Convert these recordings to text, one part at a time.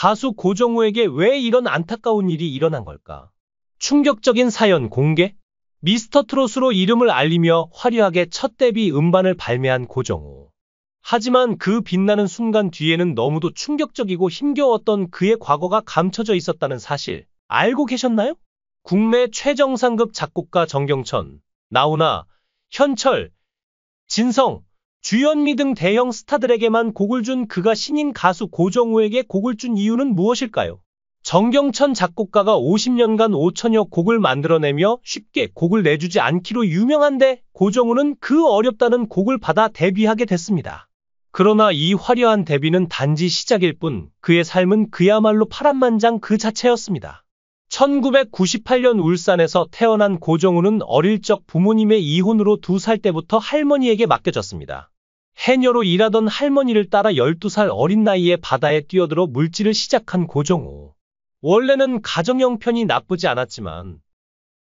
가수 고정우에게 왜 이런 안타까운 일이 일어난 걸까? 충격적인 사연 공개? 미스터트롯으로 이름을 알리며 화려하게 첫 데뷔 음반을 발매한 고정우. 하지만 그 빛나는 순간 뒤에는 너무도 충격적이고 힘겨웠던 그의 과거가 감춰져 있었다는 사실 알고 계셨나요? 국내 최정상급 작곡가 정경천, 나훈아, 현철, 진성, 주현미 등 대형 스타들에게만 곡을 준 그가 신인 가수 고정우에게 곡을 준 이유는 무엇일까요? 정경천 작곡가가 50년간 5천여 곡을 만들어내며 쉽게 곡을 내주지 않기로 유명한데 고정우는 그 어렵다는 곡을 받아 데뷔하게 됐습니다. 그러나 이 화려한 데뷔는 단지 시작일 뿐 그의 삶은 그야말로 파란만장 그 자체였습니다. 1998년 울산에서 태어난 고정우는 어릴 적 부모님의 이혼으로 2살 때부터 할머니에게 맡겨졌습니다. 해녀로 일하던 할머니를 따라 12살 어린 나이에 바다에 뛰어들어 물질을 시작한 고정우. 원래는 가정 형편이 나쁘지 않았지만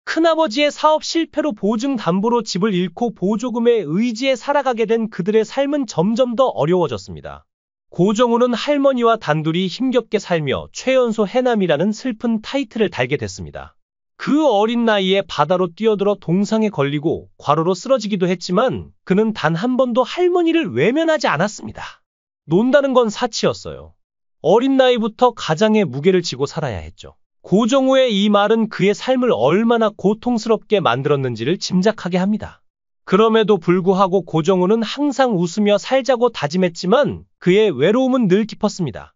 큰아버지의 사업 실패로 보증담보로 집을 잃고 보조금에 의지해 살아가게 된 그들의 삶은 점점 더 어려워졌습니다. 고정우는 할머니와 단둘이 힘겹게 살며 최연소 해남이라는 슬픈 타이틀을 달게 됐습니다. 그 어린 나이에 바다로 뛰어들어 동상에 걸리고 과로로 쓰러지기도 했지만 그는 단 한 번도 할머니를 외면하지 않았습니다. 논다는 건 사치였어요. 어린 나이부터 가장의 무게를 지고 살아야 했죠. 고정우의 이 말은 그의 삶을 얼마나 고통스럽게 만들었는지를 짐작하게 합니다. 그럼에도 불구하고 고정우는 항상 웃으며 살자고 다짐했지만 그의 외로움은 늘 깊었습니다.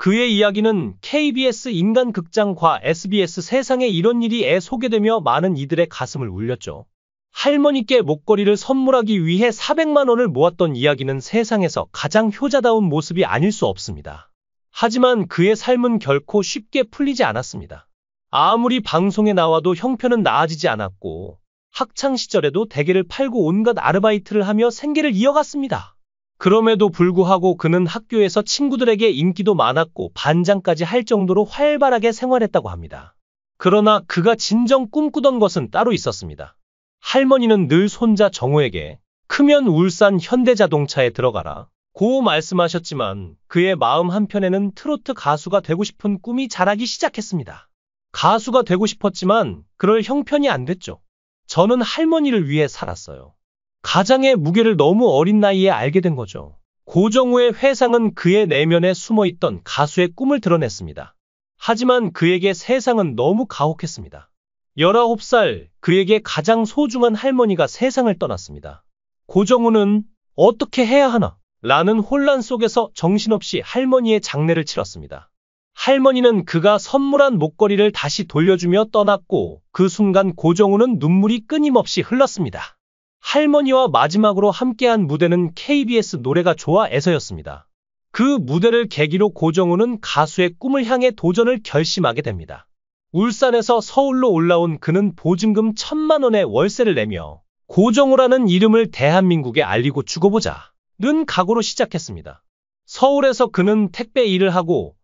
그의 이야기는 KBS 인간극장과 SBS 세상에 이런 일이에 소개되며 많은 이들의 가슴을 울렸죠. 할머니께 목걸이를 선물하기 위해 400만 원을 모았던 이야기는 세상에서 가장 효자다운 모습이 아닐 수 없습니다. 하지만 그의 삶은 결코 쉽게 풀리지 않았습니다. 아무리 방송에 나와도 형편은 나아지지 않았고 학창시절에도 대게를 팔고 온갖 아르바이트를 하며 생계를 이어갔습니다. 그럼에도 불구하고 그는 학교에서 친구들에게 인기도 많았고 반장까지 할 정도로 활발하게 생활했다고 합니다. 그러나 그가 진정 꿈꾸던 것은 따로 있었습니다. 할머니는 늘 손자 정우에게 크면 울산 현대자동차에 들어가라 고 말씀하셨지만 그의 마음 한편에는 트로트 가수가 되고 싶은 꿈이 자라기 시작했습니다. 가수가 되고 싶었지만 그럴 형편이 안 됐죠. 저는 할머니를 위해 살았어요. 가장의 무게를 너무 어린 나이에 알게 된 거죠. 고정우의 회상은 그의 내면에 숨어있던 가수의 꿈을 드러냈습니다. 하지만 그에게 세상은 너무 가혹했습니다. 19살 그에게 가장 소중한 할머니가 세상을 떠났습니다. 고정우는 어떻게 해야 하나? 라는 혼란 속에서 정신없이 할머니의 장례를 치렀습니다. 할머니는 그가 선물한 목걸이를 다시 돌려주며 떠났고 그 순간 고정우는 눈물이 끊임없이 흘렀습니다. 할머니와 마지막으로 함께한 무대는 KBS 노래가 좋아에서였습니다. 그 무대를 계기로 고정우는 가수의 꿈을 향해 도전을 결심하게 됩니다. 울산에서 서울로 올라온 그는 보증금 1,000만 원의 월세를 내며 고정우라는 이름을 대한민국에 알리고 죽어보자는 각오로 시작했습니다. 서울에서 그는 택배 일을 하고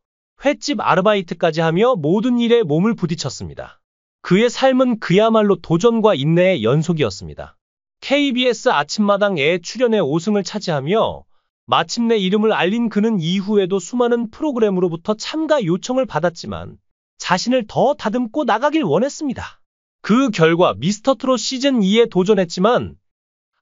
횟집 아르바이트까지 하며 모든 일에 몸을 부딪혔습니다. 그의 삶은 그야말로 도전과 인내의 연속이었습니다. KBS 아침마당에 출연해 5승을 차지하며 마침내 이름을 알린 그는 이후에도 수많은 프로그램으로부터 참가 요청을 받았지만 자신을 더 다듬고 나가길 원했습니다. 그 결과 미스터트롯 시즌2에 도전했지만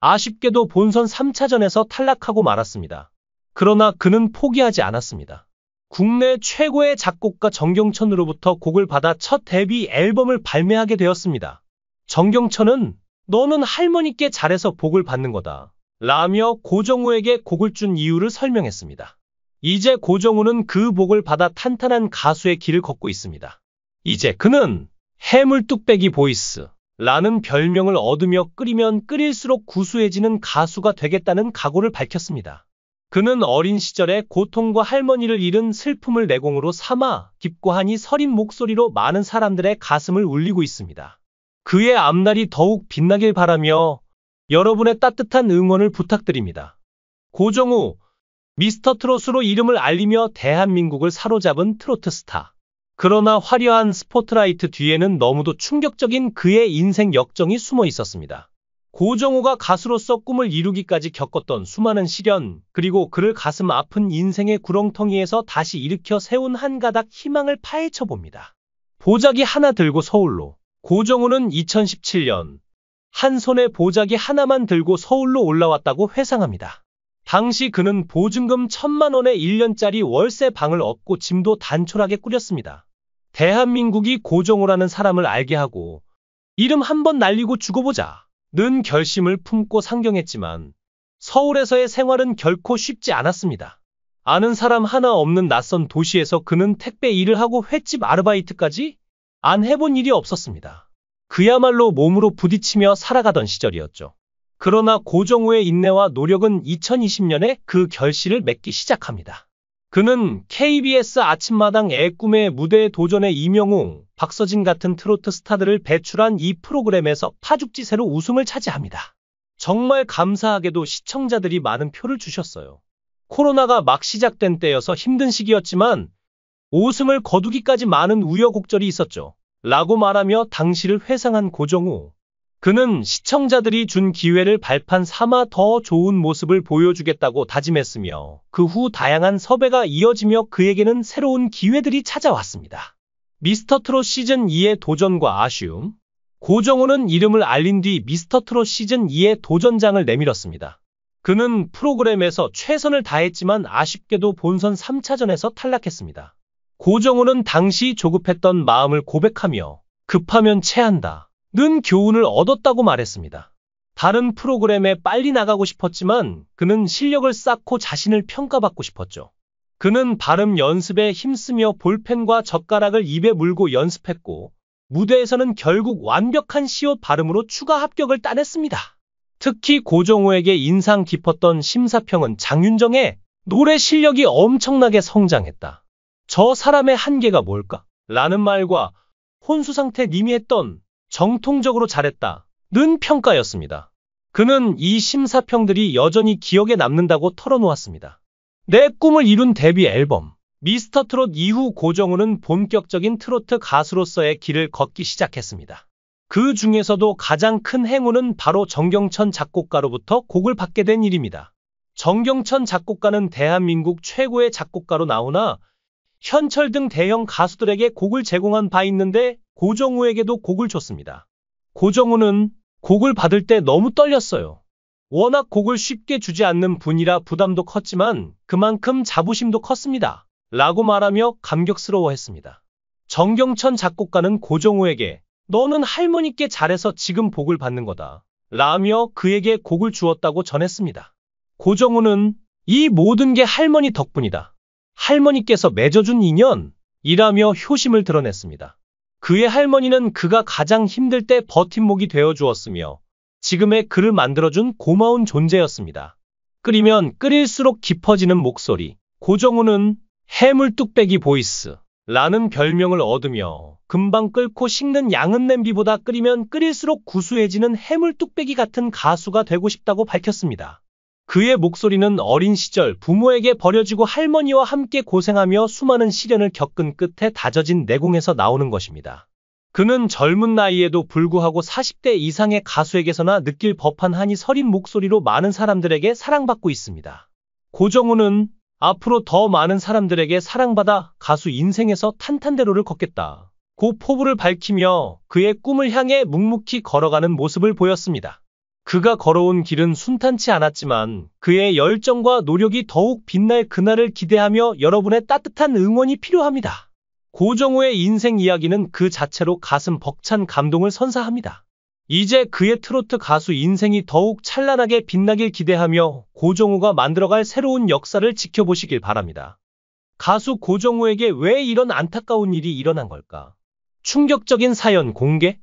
아쉽게도 본선 3차전에서 탈락하고 말았습니다. 그러나 그는 포기하지 않았습니다. 국내 최고의 작곡가 정경천으로부터 곡을 받아 첫 데뷔 앨범을 발매하게 되었습니다. 정경천은 너는 할머니께 잘해서 복을 받는 거다 라며 고정우에게 곡을 준 이유를 설명했습니다. 이제 고정우는 그 복을 받아 탄탄한 가수의 길을 걷고 있습니다. 이제 그는 해물뚝배기 보이스 라는 별명을 얻으며 끓이면 끓일수록 구수해지는 가수가 되겠다는 각오를 밝혔습니다. 그는 어린 시절에 고통과 할머니를 잃은 슬픔을 내공으로 삼아 깊고하니 서린 목소리로 많은 사람들의 가슴을 울리고 있습니다. 그의 앞날이 더욱 빛나길 바라며 여러분의 따뜻한 응원을 부탁드립니다. 고정우, 미스터트롯으로 이름을 알리며 대한민국을 사로잡은 트로트 스타. 그러나 화려한 스포트라이트 뒤에는 너무도 충격적인 그의 인생 역정이 숨어 있었습니다. 고정호가 가수로서 꿈을 이루기까지 겪었던 수많은 시련, 그리고 그를 가슴 아픈 인생의 구렁텅이에서 다시 일으켜 세운 한 가닥 희망을 파헤쳐 봅니다. 보자기 하나 들고 서울로. 고정호는 2017년 한 손에 보자기 하나만 들고 서울로 올라왔다고 회상합니다. 당시 그는 보증금 1,000만 원에 1년짜리 월세 방을 얻고 짐도 단촐하게 꾸렸습니다. 대한민국이 고정호라는 사람을 알게 하고 이름 한번 날리고 죽어보자 는 결심을 품고 상경했지만 서울에서의 생활은 결코 쉽지 않았습니다. 아는 사람 하나 없는 낯선 도시에서 그는 택배 일을 하고 횟집 아르바이트까지 안 해본 일이 없었습니다. 그야말로 몸으로 부딪히며 살아가던 시절이었죠. 그러나 고정호의 인내와 노력은 2020년에 그 결실을 맺기 시작합니다. 그는 KBS 아침마당의 꿈의 무대에 도전해 이명웅, 박서진 같은 트로트 스타들을 배출한 이 프로그램에서 파죽지세로 우승을 차지합니다. 정말 감사하게도 시청자들이 많은 표를 주셨어요. 코로나가 막 시작된 때여서 힘든 시기였지만 우승을 거두기까지 많은 우여곡절이 있었죠. 라고 말하며 당시를 회상한 고정호. 그는 시청자들이 준 기회를 발판 삼아 더 좋은 모습을 보여주겠다고 다짐했으며 그 후 다양한 섭외가 이어지며 그에게는 새로운 기회들이 찾아왔습니다. 미스터트롯 시즌2의 도전과 아쉬움. 고정호는 이름을 알린 뒤 미스터트롯 시즌2의 도전장을 내밀었습니다. 그는 프로그램에서 최선을 다했지만 아쉽게도 본선 3차전에서 탈락했습니다. 고정호는 당시 조급했던 마음을 고백하며 급하면 체한다 는 교훈을 얻었다고 말했습니다. 다른 프로그램에 빨리 나가고 싶었지만 그는 실력을 쌓고 자신을 평가받고 싶었죠. 그는 발음 연습에 힘쓰며 볼펜과 젓가락을 입에 물고 연습했고 무대에서는 결국 완벽한 시옷 발음으로 추가 합격을 따냈습니다. 특히 고정호에게 인상 깊었던 심사평은 장윤정의 노래 실력이 엄청나게 성장했다. 저 사람의 한계가 뭘까? 라는 말과 혼수상태 님이 했던 정통적으로 잘했다 는 평가였습니다. 그는 이 심사평들이 여전히 기억에 남는다고 털어놓았습니다. 내 꿈을 이룬 데뷔 앨범 미스터트롯 이후 고정호는 본격적인 트로트 가수로서의 길을 걷기 시작했습니다. 그 중에서도 가장 큰 행운은 바로 정경천 작곡가로부터 곡을 받게 된 일입니다. 정경천 작곡가는 대한민국 최고의 작곡가로 나오나 현철 등 대형 가수들에게 곡을 제공한 바 있는데 고정호에게도 곡을 줬습니다. 고정호는 곡을 받을 때 너무 떨렸어요. 워낙 곡을 쉽게 주지 않는 분이라 부담도 컸지만 그만큼 자부심도 컸습니다. 라고 말하며 감격스러워했습니다. 정경천 작곡가는 고정호에게 너는 할머니께 잘해서 지금 복을 받는 거다 라며 그에게 곡을 주었다고 전했습니다. 고정호는 이 모든 게 할머니 덕분이다. 할머니께서 맺어준 인연이라며 효심을 드러냈습니다. 그의 할머니는 그가 가장 힘들 때 버팀목이 되어 주었으며 지금의 그를 만들어준 고마운 존재였습니다. 끓이면 끓일수록 깊어지는 목소리. 고정호는 해물뚝배기 보이스 라는 별명을 얻으며 금방 끓고 식는 양은 냄비보다 끓이면 끓일수록 구수해지는 해물뚝배기 같은 가수가 되고 싶다고 밝혔습니다. 그의 목소리는 어린 시절 부모에게 버려지고 할머니와 함께 고생하며 수많은 시련을 겪은 끝에 다져진 내공에서 나오는 것입니다. 그는 젊은 나이에도 불구하고 40대 이상의 가수에게서나 느낄 법한 한이 서린 목소리로 많은 사람들에게 사랑받고 있습니다. 고정호는 앞으로 더 많은 사람들에게 사랑받아 가수 인생에서 탄탄대로를 걷겠다. 고 포부를 밝히며 그의 꿈을 향해 묵묵히 걸어가는 모습을 보였습니다. 그가 걸어온 길은 순탄치 않았지만 그의 열정과 노력이 더욱 빛날 그날을 기대하며 여러분의 따뜻한 응원이 필요합니다. 고정호의 인생 이야기는 그 자체로 가슴 벅찬 감동을 선사합니다. 이제 그의 트로트 가수 인생이 더욱 찬란하게 빛나길 기대하며 고정호가 만들어갈 새로운 역사를 지켜보시길 바랍니다. 가수 고정호에게 왜 이런 안타까운 일이 일어난 걸까? 충격적인 사연 공개?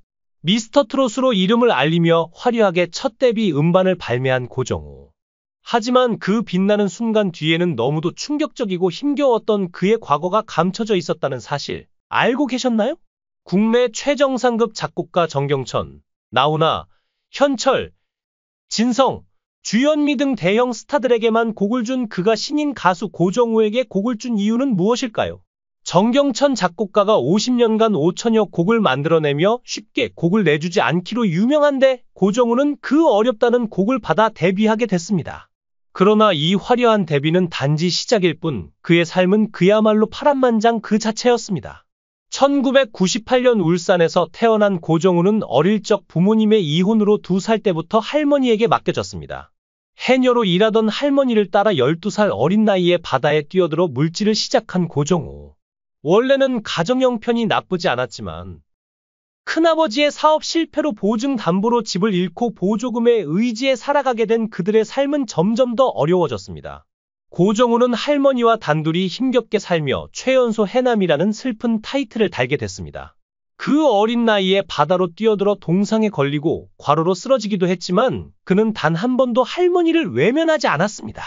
미스터트롯으로 이름을 알리며 화려하게 첫 데뷔 음반을 발매한 고정호. 하지만 그 빛나는 순간 뒤에는 너무도 충격적이고 힘겨웠던 그의 과거가 감춰져 있었다는 사실 알고 계셨나요? 국내 최정상급 작곡가 정경천, 나훈아, 현철, 진성, 주현미 등 대형 스타들에게만 곡을 준 그가 신인 가수 고정호에게 곡을 준 이유는 무엇일까요? 정경천 작곡가가 50년간 5천여 곡을 만들어내며 쉽게 곡을 내주지 않기로 유명한데 고정우는 그 어렵다는 곡을 받아 데뷔하게 됐습니다. 그러나 이 화려한 데뷔는 단지 시작일 뿐 그의 삶은 그야말로 파란만장 그 자체였습니다. 1998년 울산에서 태어난 고정우는 어릴 적 부모님의 이혼으로 2살 때부터 할머니에게 맡겨졌습니다. 해녀로 일하던 할머니를 따라 12살 어린 나이에 바다에 뛰어들어 물질을 시작한 고정우. 원래는 가정 형편이 나쁘지 않았지만 큰아버지의 사업 실패로 보증담보로 집을 잃고 보조금에 의지해 살아가게 된 그들의 삶은 점점 더 어려워졌습니다. 고정우는 할머니와 단둘이 힘겹게 살며 최연소 해남이라는 슬픈 타이틀을 달게 됐습니다. 그 어린 나이에 바다로 뛰어들어 동상에 걸리고 과로로 쓰러지기도 했지만 그는 단 한 번도 할머니를 외면하지 않았습니다.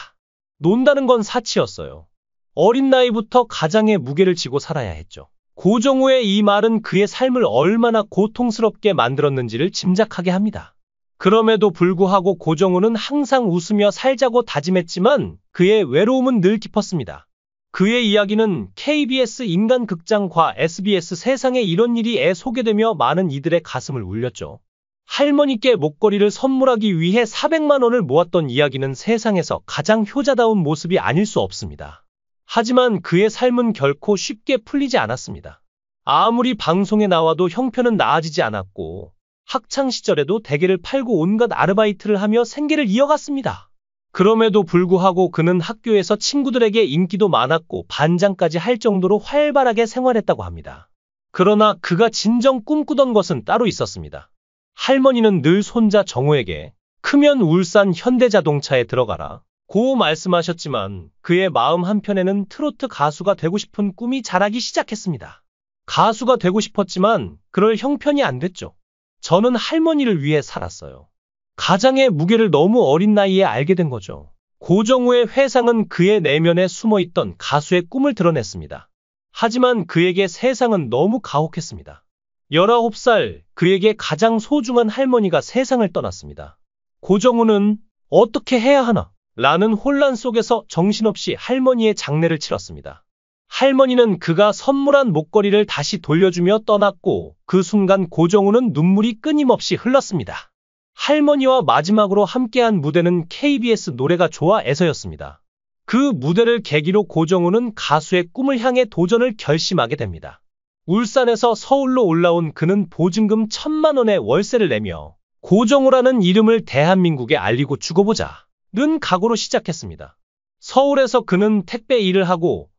논다는 건 사치였어요. 어린 나이부터 가장의 무게를 지고 살아야 했죠. 고정우의 이 말은 그의 삶을 얼마나 고통스럽게 만들었는지를 짐작하게 합니다. 그럼에도 불구하고 고정우는 항상 웃으며 살자고 다짐했지만 그의 외로움은 늘 깊었습니다. 그의 이야기는 KBS 인간극장과 SBS 세상에 이런 일이에 소개되며 많은 이들의 가슴을 울렸죠. 할머니께 목걸이를 선물하기 위해 400만 원을 모았던 이야기는 세상에서 가장 효자다운 모습이 아닐 수 없습니다. 하지만 그의 삶은 결코 쉽게 풀리지 않았습니다. 아무리 방송에 나와도 형편은 나아지지 않았고 학창시절에도 대게를 팔고 온갖 아르바이트를 하며 생계를 이어갔습니다. 그럼에도 불구하고 그는 학교에서 친구들에게 인기도 많았고 반장까지 할 정도로 활발하게 생활했다고 합니다. 그러나 그가 진정 꿈꾸던 것은 따로 있었습니다. 할머니는 늘 손자 정우에게 크면 울산 현대자동차에 들어가라 고 말씀하셨지만 그의 마음 한편에는 트로트 가수가 되고 싶은 꿈이 자라기 시작했습니다. 가수가 되고 싶었지만 그럴 형편이 안 됐죠. 저는 할머니를 위해 살았어요. 가장의 무게를 너무 어린 나이에 알게 된 거죠. 고정우의 회상은 그의 내면에 숨어있던 가수의 꿈을 드러냈습니다. 하지만 그에게 세상은 너무 가혹했습니다. 19살 그에게 가장 소중한 할머니가 세상을 떠났습니다. 고정우는 어떻게 해야 하나? 라는 혼란 속에서 정신없이 할머니의 장례를 치렀습니다. 할머니는 그가 선물한 목걸이를 다시 돌려주며 떠났고 그 순간 고정우는 눈물이 끊임없이 흘렀습니다. 할머니와 마지막으로 함께한 무대는 KBS 노래가 좋아에서였습니다. 그 무대를 계기로 고정우는 가수의 꿈을 향해 도전을 결심하게 됩니다. 울산에서 서울로 올라온 그는 보증금 1,000만 원의 월세를 내며 고정우라는 이름을 대한민국에 알리고 죽어보자는 각오로 시작했습니다. 서울에서 그는 택배 일을 하고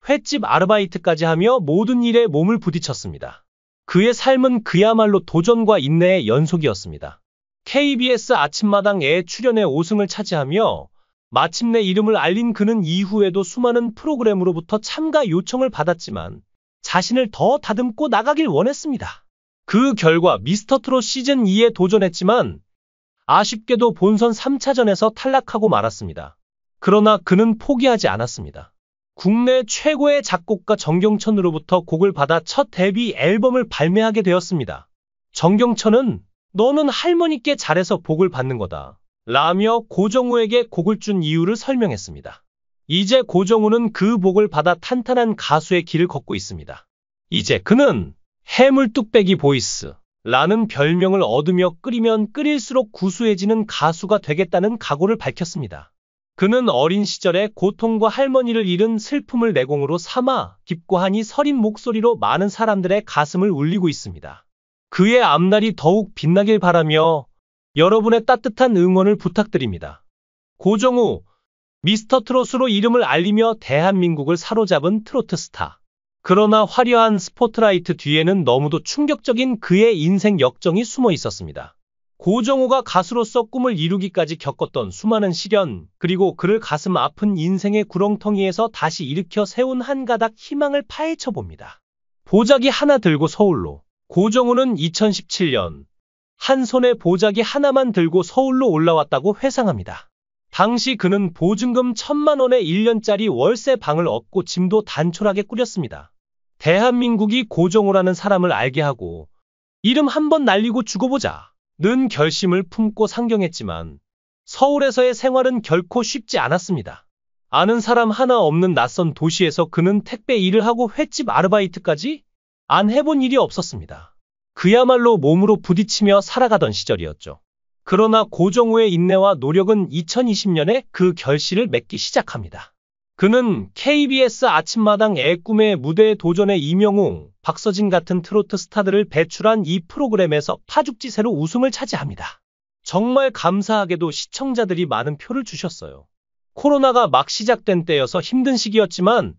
횟집 아르바이트까지 하며 모든 일에 몸을 부딪혔습니다. 그의 삶은 그야말로 도전과 인내의 연속이었습니다. KBS 아침마당에 출연해 5승을 차지하며 마침내 이름을 알린 그는 이후에도 수많은 프로그램으로부터 참가 요청을 받았지만 자신을 더 다듬고 나가길 원했습니다. 그 결과 미스터트롯 시즌2에 도전했지만 아쉽게도 본선 3차전에서 탈락하고 말았습니다. 그러나 그는 포기하지 않았습니다. 국내 최고의 작곡가 정경천으로부터 곡을 받아 첫 데뷔 앨범을 발매하게 되었습니다. 정경천은 너는 할머니께 잘해서 복을 받는 거다 라며 고정우에게 곡을 준 이유를 설명했습니다. 이제 고정우는 그 복을 받아 탄탄한 가수의 길을 걷고 있습니다. 이제 그는 해물뚝배기 보이스 라는 별명을 얻으며 끓이면 끓일수록 구수해지는 가수가 되겠다는 각오를 밝혔습니다. 그는 어린 시절에 고통과 할머니를 잃은 슬픔을 내공으로 삼아 깊고 한이 서린 목소리로 많은 사람들의 가슴을 울리고 있습니다. 그의 앞날이 더욱 빛나길 바라며 여러분의 따뜻한 응원을 부탁드립니다. 고정우, 미스터트롯으로 이름을 알리며 대한민국을 사로잡은 트로트 스타. 그러나 화려한 스포트라이트 뒤에는 너무도 충격적인 그의 인생 역정이 숨어 있었습니다. 고정우가 가수로서 꿈을 이루기까지 겪었던 수많은 시련, 그리고 그를 가슴 아픈 인생의 구렁텅이에서 다시 일으켜 세운 한 가닥 희망을 파헤쳐봅니다. 보자기 하나 들고 서울로. 고정우는 2017년 한 손에 보자기 하나만 들고 서울로 올라왔다고 회상합니다. 당시 그는 보증금 1,000만 원의 1년짜리 월세 방을 얻고 짐도 단촐하게 꾸렸습니다. 대한민국이 고정우라는 사람을 알게 하고 이름 한번 날리고 죽어보자는 결심을 품고 상경했지만 서울에서의 생활은 결코 쉽지 않았습니다. 아는 사람 하나 없는 낯선 도시에서 그는 택배 일을 하고 횟집 아르바이트까지 안 해본 일이 없었습니다. 그야말로 몸으로 부딪히며 살아가던 시절이었죠. 그러나 고정우의 인내와 노력은 2020년에 그 결실을 맺기 시작합니다. 그는 KBS 아침마당의 꿈의 무대에 도전해 이명웅, 박서진 같은 트로트 스타들을 배출한 이 프로그램에서 파죽지세로 우승을 차지합니다. 정말 감사하게도 시청자들이 많은 표를 주셨어요. 코로나가 막 시작된 때여서 힘든 시기였지만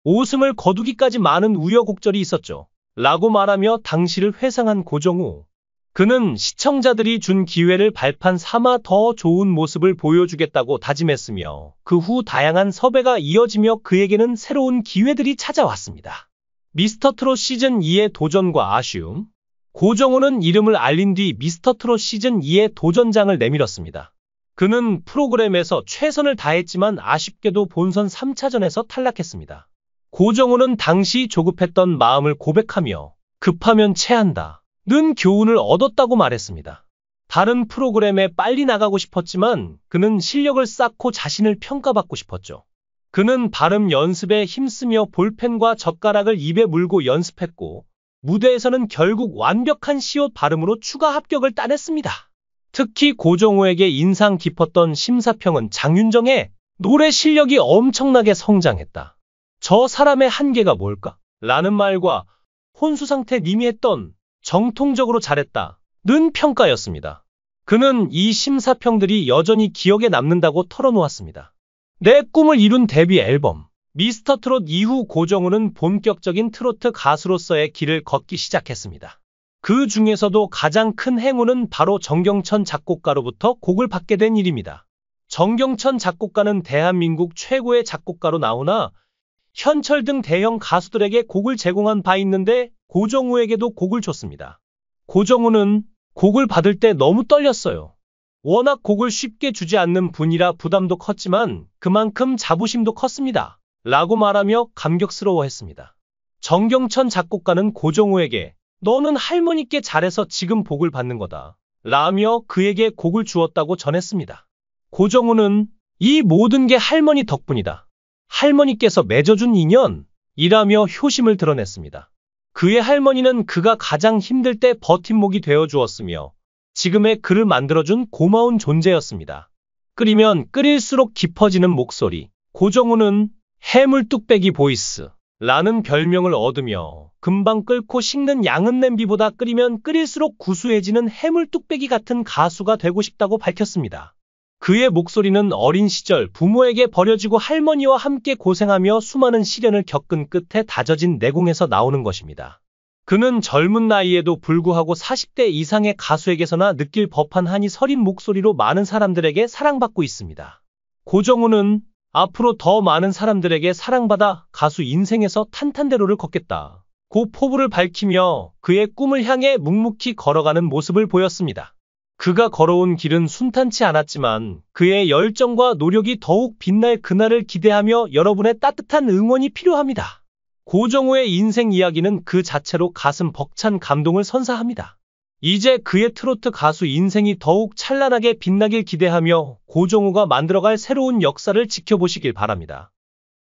우승을 거두기까지 많은 우여곡절이 있었죠. 라고 말하며 당시를 회상한 고정우. 그는 시청자들이 준 기회를 발판 삼아 더 좋은 모습을 보여주겠다고 다짐했으며 그 후 다양한 섭외가 이어지며 그에게는 새로운 기회들이 찾아왔습니다. 미스터트롯 시즌2의 도전과 아쉬움. 고정우는 이름을 알린 뒤 미스터트롯 시즌2의 도전장을 내밀었습니다. 그는 프로그램에서 최선을 다했지만 아쉽게도 본선 3차전에서 탈락했습니다. 고정우는 당시 조급했던 마음을 고백하며 급하면 체한다 는 교훈을 얻었다고 말했습니다. 다른 프로그램에 빨리 나가고 싶었지만 그는 실력을 쌓고 자신을 평가받고 싶었죠. 그는 발음 연습에 힘쓰며 볼펜과 젓가락을 입에 물고 연습했고 무대에서는 결국 완벽한 시옷 발음으로 추가 합격을 따냈습니다. 특히 고정우에게 인상 깊었던 심사평은 장윤정의 노래 실력이 엄청나게 성장했다. 저 사람의 한계가 뭘까? 라는 말과 혼수상태 님이 했던 정통적으로 잘했다 는 평가였습니다. 그는 이 심사평들이 여전히 기억에 남는다고 털어놓았습니다. 내 꿈을 이룬 데뷔 앨범 미스터트롯 이후 고정우는 본격적인 트로트 가수로서의 길을 걷기 시작했습니다. 그 중에서도 가장 큰 행운은 바로 정경천 작곡가로부터 곡을 받게 된 일입니다. 정경천 작곡가는 대한민국 최고의 작곡가로 나오나 현철 등 대형 가수들에게 곡을 제공한 바 있는데 고정우에게도 곡을 줬습니다. 고정우는 곡을 받을 때 너무 떨렸어요. 워낙 곡을 쉽게 주지 않는 분이라 부담도 컸지만 그만큼 자부심도 컸습니다. 라고 말하며 감격스러워했습니다. 정경천 작곡가는 고정우에게 너는 할머니께 잘해서 지금 복을 받는 거다 라며 그에게 곡을 주었다고 전했습니다. 고정우는 이 모든 게 할머니 덕분이다. 할머니께서 맺어준 인연이라며 효심을 드러냈습니다. 그의 할머니는 그가 가장 힘들 때 버팀목이 되어 주었으며 지금의 그를 만들어준 고마운 존재였습니다. 끓이면 끓일수록 깊어지는 목소리. 고정우는 해물 뚝배기 보이스 라는 별명을 얻으며 금방 끓고 식는 양은 냄비보다 끓이면 끓일수록 구수해지는 해물 뚝배기 같은 가수가 되고 싶다고 밝혔습니다. 그의 목소리는 어린 시절 부모에게 버려지고 할머니와 함께 고생하며 수많은 시련을 겪은 끝에 다져진 내공에서 나오는 것입니다. 그는 젊은 나이에도 불구하고 40대 이상의 가수에게서나 느낄 법한 한이 서린 목소리로 많은 사람들에게 사랑받고 있습니다. 고정우는 앞으로 더 많은 사람들에게 사랑받아 가수 인생에서 탄탄대로를 걷겠다. 고 포부를 밝히며 그의 꿈을 향해 묵묵히 걸어가는 모습을 보였습니다. 그가 걸어온 길은 순탄치 않았지만 그의 열정과 노력이 더욱 빛날 그날을 기대하며 여러분의 따뜻한 응원이 필요합니다. 고정우의 인생 이야기는 그 자체로 가슴 벅찬 감동을 선사합니다. 이제 그의 트로트 가수 인생이 더욱 찬란하게 빛나길 기대하며 고정우가 만들어갈 새로운 역사를 지켜보시길 바랍니다.